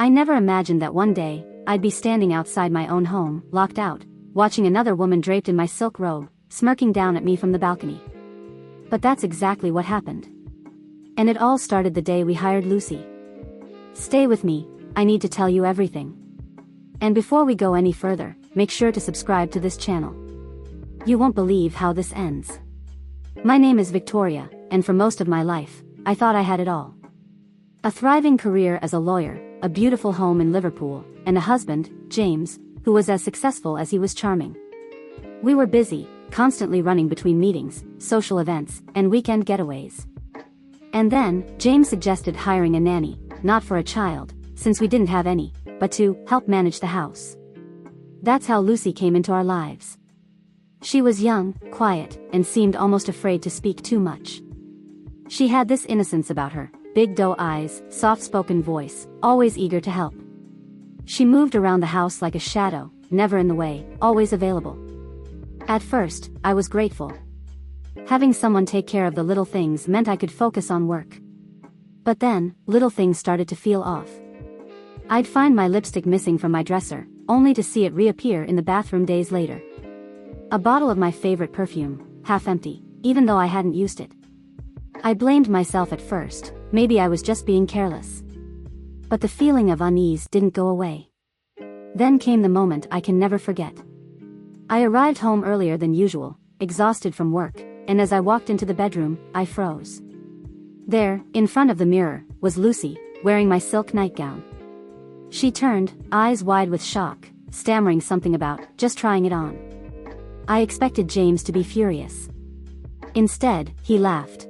I never imagined that one day, I'd be standing outside my own home, locked out, watching another woman draped in my silk robe, smirking down at me from the balcony. But that's exactly what happened. And it all started the day we hired Lucy. Stay with me, I need to tell you everything. And before we go any further, make sure to subscribe to this channel. You won't believe how this ends. My name is Victoria, and for most of my life, I thought I had it all. A thriving career as a lawyer, a beautiful home in Liverpool, and a husband, James, who was as successful as he was charming. We were busy, constantly running between meetings, social events, and weekend getaways. And then, James suggested hiring a nanny, not for a child, since we didn't have any, but to help manage the house. That's how Lucy came into our lives. She was young, quiet, and seemed almost afraid to speak too much. She had this innocence about her, big doe eyes, soft-spoken voice, always eager to help. She moved around the house like a shadow, never in the way, always available. At first, I was grateful. Having someone take care of the little things meant I could focus on work. But then, little things started to feel off. I'd find my lipstick missing from my dresser, only to see it reappear in the bathroom days later. A bottle of my favorite perfume, half empty, even though I hadn't used it. I blamed myself at first, maybe I was just being careless. But the feeling of unease didn't go away. Then came the moment I can never forget. I arrived home earlier than usual, exhausted from work, and as I walked into the bedroom, I froze. There, in front of the mirror, was Lucy, wearing my silk nightgown. She turned, eyes wide with shock, stammering something about just trying it on. I expected James to be furious. Instead, he laughed.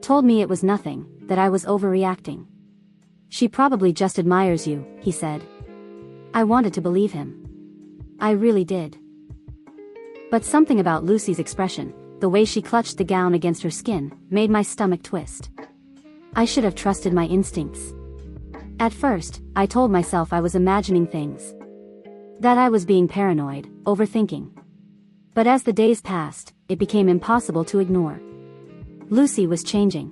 Told me it was nothing, that I was overreacting. She probably just admires you, he said. I wanted to believe him. I really did. But something about Lucy's expression, the way she clutched the gown against her skin, made my stomach twist. I should have trusted my instincts. At first, I told myself I was imagining things. That I was being paranoid, overthinking. But as the days passed, it became impossible to ignore. Lucy was changing.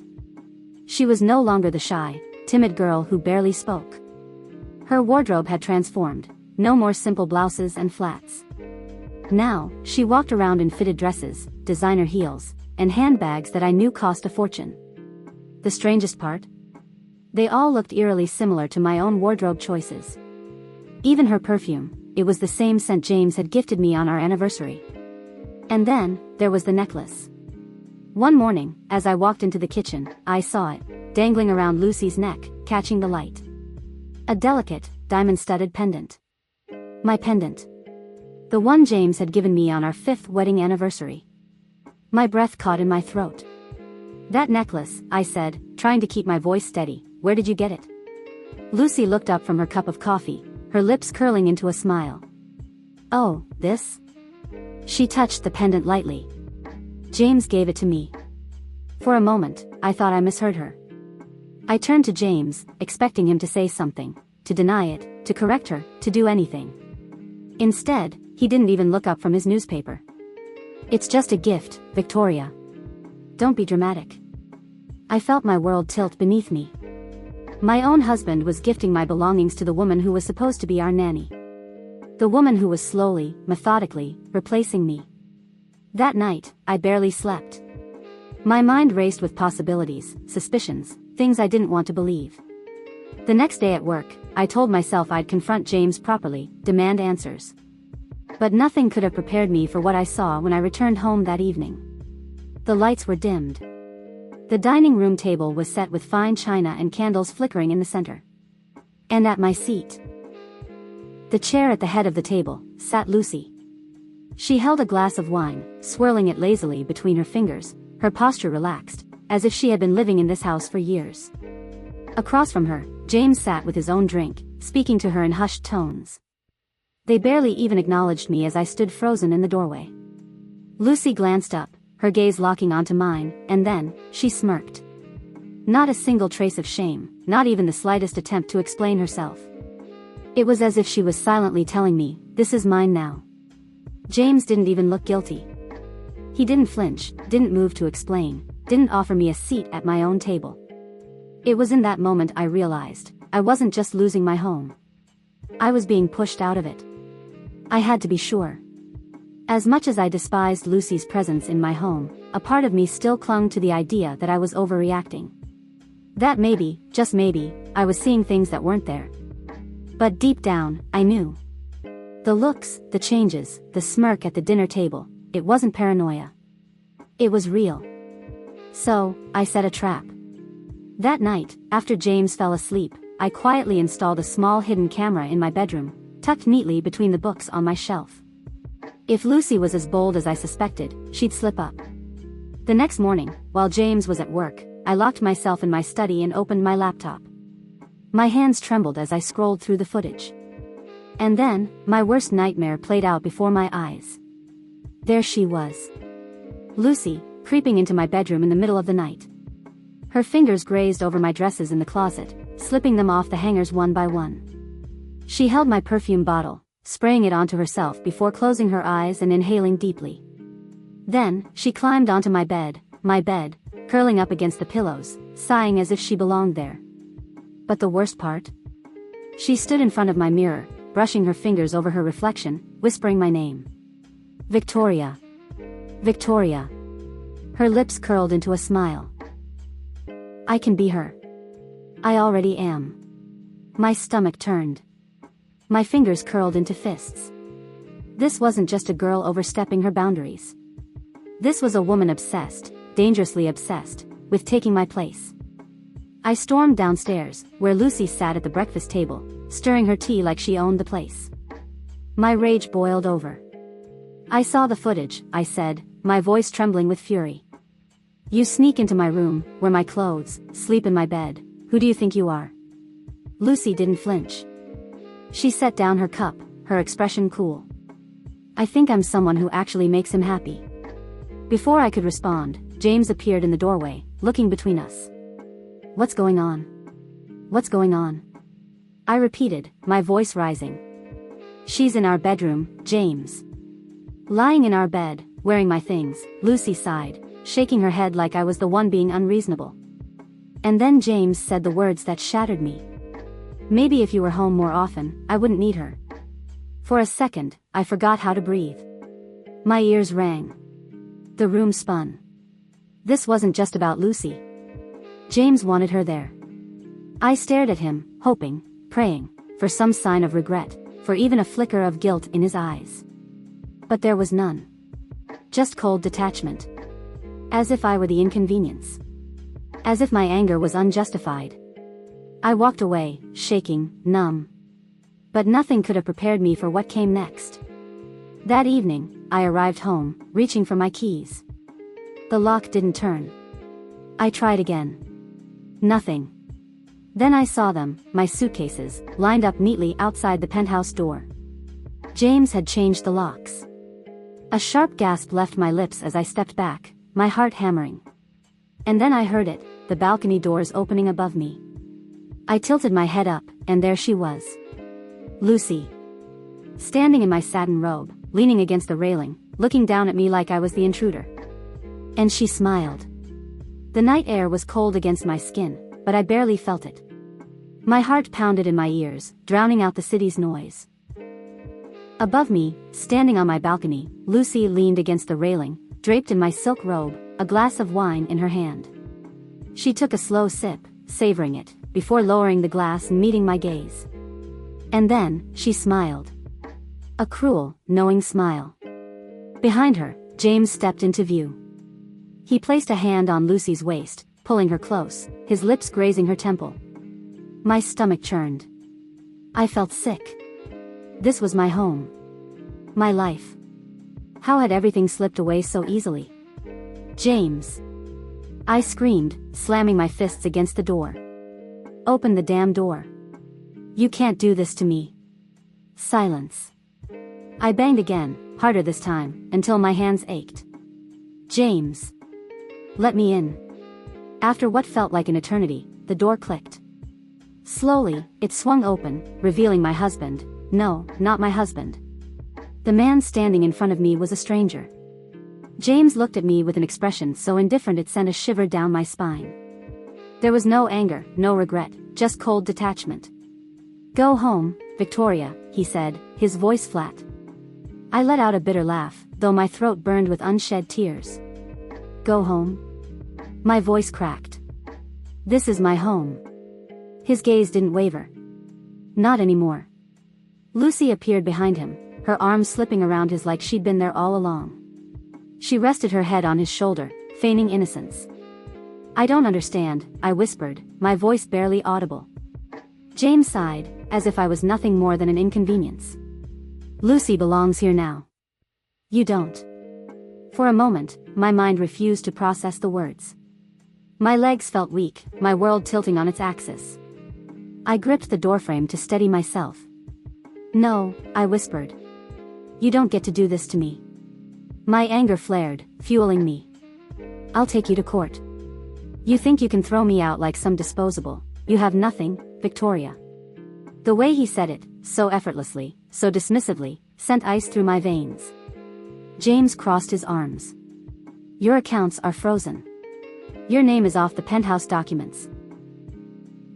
She was no longer the shy, timid girl who barely spoke. Her wardrobe had transformed, no more simple blouses and flats. Now, she walked around in fitted dresses, designer heels, and handbags that I knew cost a fortune. The strangest part? They all looked eerily similar to my own wardrobe choices. Even her perfume, it was the same scent James had gifted me on our anniversary. And then, there was the necklace. One morning, as I walked into the kitchen, I saw it, dangling around Lucy's neck, catching the light. A delicate, diamond-studded pendant. My pendant. The one James had given me on our 5th wedding anniversary. My breath caught in my throat. That necklace, I said, trying to keep my voice steady, where did you get it? Lucy looked up from her cup of coffee, her lips curling into a smile. Oh, this? She touched the pendant lightly. James gave it to me. For a moment, I thought I misheard her. I turned to James, expecting him to say something, to deny it, to correct her, to do anything. Instead, he didn't even look up from his newspaper. It's just a gift, Victoria. Don't be dramatic. I felt my world tilt beneath me. My own husband was gifting my belongings to the woman who was supposed to be our nanny. The woman who was slowly, methodically, replacing me. That night, I barely slept. My mind raced with possibilities, suspicions, things I didn't want to believe. The next day at work, I told myself I'd confront James properly, demand answers. But nothing could have prepared me for what I saw when I returned home that evening. The lights were dimmed. The dining room table was set with fine china and candles flickering in the center. And at my seat, the chair at the head of the table, sat Lucy. She held a glass of wine, swirling it lazily between her fingers, her posture relaxed, as if she had been living in this house for years. Across from her, James sat with his own drink, speaking to her in hushed tones. They barely even acknowledged me as I stood frozen in the doorway. Lucy glanced up, her gaze locking onto mine, and then, she smirked. Not a single trace of shame, not even the slightest attempt to explain herself. It was as if she was silently telling me, this is mine now. James didn't even look guilty. He didn't flinch, didn't move to explain, didn't offer me a seat at my own table. It was in that moment I realized, I wasn't just losing my home. I was being pushed out of it. I had to be sure. As much as I despised Lucy's presence in my home, a part of me still clung to the idea that I was overreacting. That maybe, just maybe, I was seeing things that weren't there. But deep down, I knew. The looks, the changes, the smirk at the dinner table, it wasn't paranoia. It was real. So, I set a trap. That night, after James fell asleep, I quietly installed a small hidden camera in my bedroom, tucked neatly between the books on my shelf. If Lucy was as bold as I suspected, she'd slip up. The next morning, while James was at work, I locked myself in my study and opened my laptop. My hands trembled as I scrolled through the footage. And then, my worst nightmare played out before my eyes. There she was. Lucy, creeping into my bedroom in the middle of the night. Her fingers grazed over my dresses in the closet, slipping them off the hangers one by one. She held my perfume bottle, spraying it onto herself before closing her eyes and inhaling deeply. Then, she climbed onto my bed, curling up against the pillows, sighing as if she belonged there. But the worst part? She stood in front of my mirror, brushing her fingers over her reflection, whispering my name. Victoria. Victoria. Her lips curled into a smile. I can be her. I already am. My stomach turned. My fingers curled into fists. This wasn't just a girl overstepping her boundaries. This was a woman obsessed, dangerously obsessed, with taking my place. I stormed downstairs, where Lucy sat at the breakfast table, stirring her tea like she owned the place. My rage boiled over. I saw the footage, I said, my voice trembling with fury. You sneak into my room, wear my clothes, sleep in my bed. Who do you think you are? Lucy didn't flinch. She set down her cup, her expression cool. I think I'm someone who actually makes him happy. Before I could respond, James appeared in the doorway, looking between us. What's going on? What's going on? I repeated, my voice rising. She's in our bedroom, James. Lying in our bed, wearing my things, Lucy sighed, shaking her head like I was the one being unreasonable. And then James said the words that shattered me. Maybe if you were home more often, I wouldn't need her. For a second, I forgot how to breathe. My ears rang. The room spun. This wasn't just about Lucy. James wanted her there. I stared at him, hoping, praying, for some sign of regret, for even a flicker of guilt in his eyes. But there was none. Just cold detachment. As if I were the inconvenience. As if my anger was unjustified. I walked away, shaking, numb. But nothing could have prepared me for what came next. That evening, I arrived home, reaching for my keys. The lock didn't turn. I tried again. Nothing. Then I saw them, my suitcases, lined up neatly outside the penthouse door. James had changed the locks. A sharp gasp left my lips as I stepped back, my heart hammering. And then I heard it, the balcony doors opening above me. I tilted my head up, and there she was. Lucy. Standing in my satin robe, leaning against the railing, looking down at me like I was the intruder. And she smiled. The night air was cold against my skin, but I barely felt it. My heart pounded in my ears, drowning out the city's noise. Above me, standing on my balcony, Lucy leaned against the railing, draped in my silk robe, a glass of wine in her hand. She took a slow sip, savoring it, before lowering the glass and meeting my gaze. And then, she smiled. A cruel, knowing smile. Behind her, James stepped into view. He placed a hand on Lucy's waist, pulling her close, his lips grazing her temple. My stomach churned. I felt sick. This was my home. My life. How had everything slipped away so easily? James. I screamed, slamming my fists against the door. Open the damn door. You can't do this to me. Silence. I banged again, harder this time, until my hands ached. James. Let me in. After what felt like an eternity, the door clicked. Slowly, it swung open, revealing my husband. No, not my husband. The man standing in front of me was a stranger. James looked at me with an expression so indifferent it sent a shiver down my spine. There was no anger, no regret, just cold detachment. "Go home, Victoria," he said, his voice flat. I let out a bitter laugh, though my throat burned with unshed tears. "Go home?" My voice cracked. "This is my home." His gaze didn't waver. "Not anymore." Lucy appeared behind him, her arms slipping around his like she'd been there all along. She rested her head on his shoulder, feigning innocence. "I don't understand," I whispered, my voice barely audible. James sighed, as if I was nothing more than an inconvenience. "Lucy belongs here now. You don't." For a moment, my mind refused to process the words. My legs felt weak, my world tilting on its axis. I gripped the doorframe to steady myself. "No," I whispered. "You don't get to do this to me." My anger flared, fueling me. "I'll take you to court. You think you can throw me out like some disposable. You have nothing, Victoria." The way he said it, so effortlessly, so dismissively, sent ice through my veins. James crossed his arms. "Your accounts are frozen. Your name is off the penthouse documents.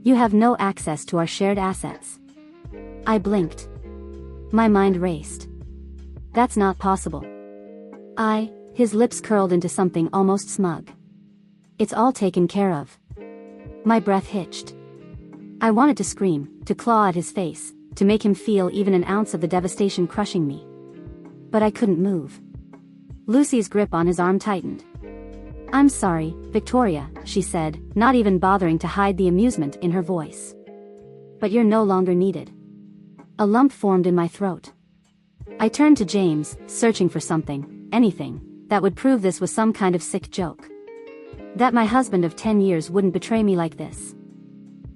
You have no access to our shared assets." I blinked. My mind raced. "That's not possible." His lips curled into something almost smug. "It's all taken care of." My breath hitched. I wanted to scream, to claw at his face, to make him feel even an ounce of the devastation crushing me. But I couldn't move. Lucy's grip on his arm tightened. "I'm sorry, Victoria," she said, not even bothering to hide the amusement in her voice. "But you're no longer needed." A lump formed in my throat. I turned to James, searching for something, anything, that would prove this was some kind of sick joke. That my husband of 10 years wouldn't betray me like this.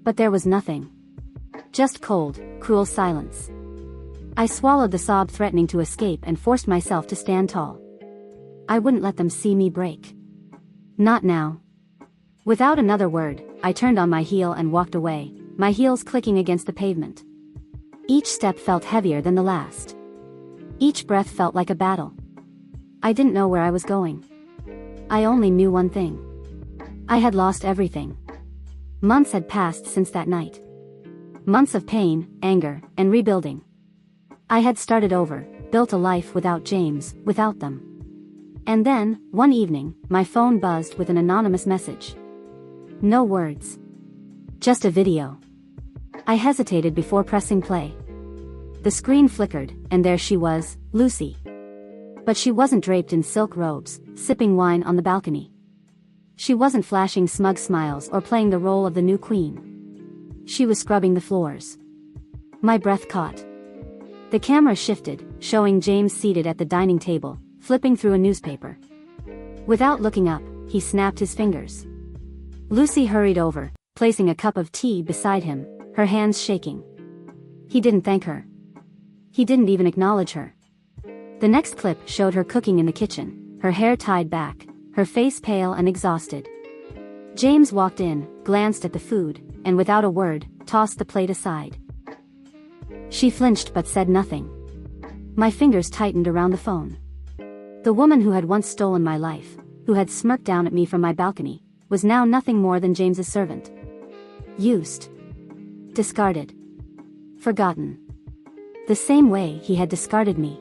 But there was nothing. Just cold, cruel silence. I swallowed the sob threatening to escape and forced myself to stand tall. I wouldn't let them see me break. Not now. Without another word, I turned on my heel and walked away, my heels clicking against the pavement. Each step felt heavier than the last. Each breath felt like a battle. I didn't know where I was going. I only knew one thing. I had lost everything. Months had passed since that night. Months of pain, anger, and rebuilding. I had started over, built a life without James, without them. And then, one evening, my phone buzzed with an anonymous message. No words. Just a video. I hesitated before pressing play. The screen flickered, and there she was, Lucy. But she wasn't draped in silk robes, sipping wine on the balcony. She wasn't flashing smug smiles or playing the role of the new queen. She was scrubbing the floors. My breath caught. The camera shifted, showing James seated at the dining table, flipping through a newspaper. Without looking up, he snapped his fingers. Lucy hurried over, placing a cup of tea beside him, her hands shaking. He didn't thank her. He didn't even acknowledge her. The next clip showed her cooking in the kitchen, her hair tied back, her face pale and exhausted. James walked in, glanced at the food, and without a word, tossed the plate aside. She flinched but said nothing. My fingers tightened around the phone. The woman who had once stolen my life, who had smirked down at me from my balcony, was now nothing more than James's servant. Used. Discarded. Forgotten. The same way he had discarded me.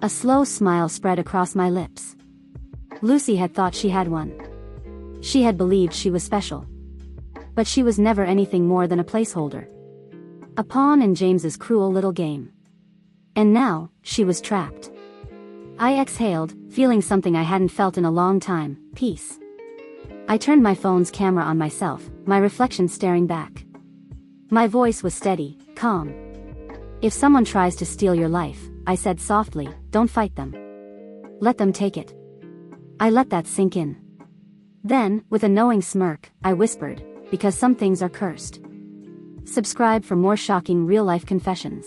A slow smile spread across my lips. Lucy had thought she had one. She had believed she was special. But she was never anything more than a placeholder. A pawn in James's cruel little game. And now, she was trapped. I exhaled, feeling something I hadn't felt in a long time, peace. I turned my phone's camera on myself, my reflection staring back. My voice was steady, calm. If someone tries to steal your life, I said softly, don't fight them. Let them take it. I let that sink in. Then, with a knowing smirk, I whispered, because some things are cursed. Subscribe for more shocking real-life confessions.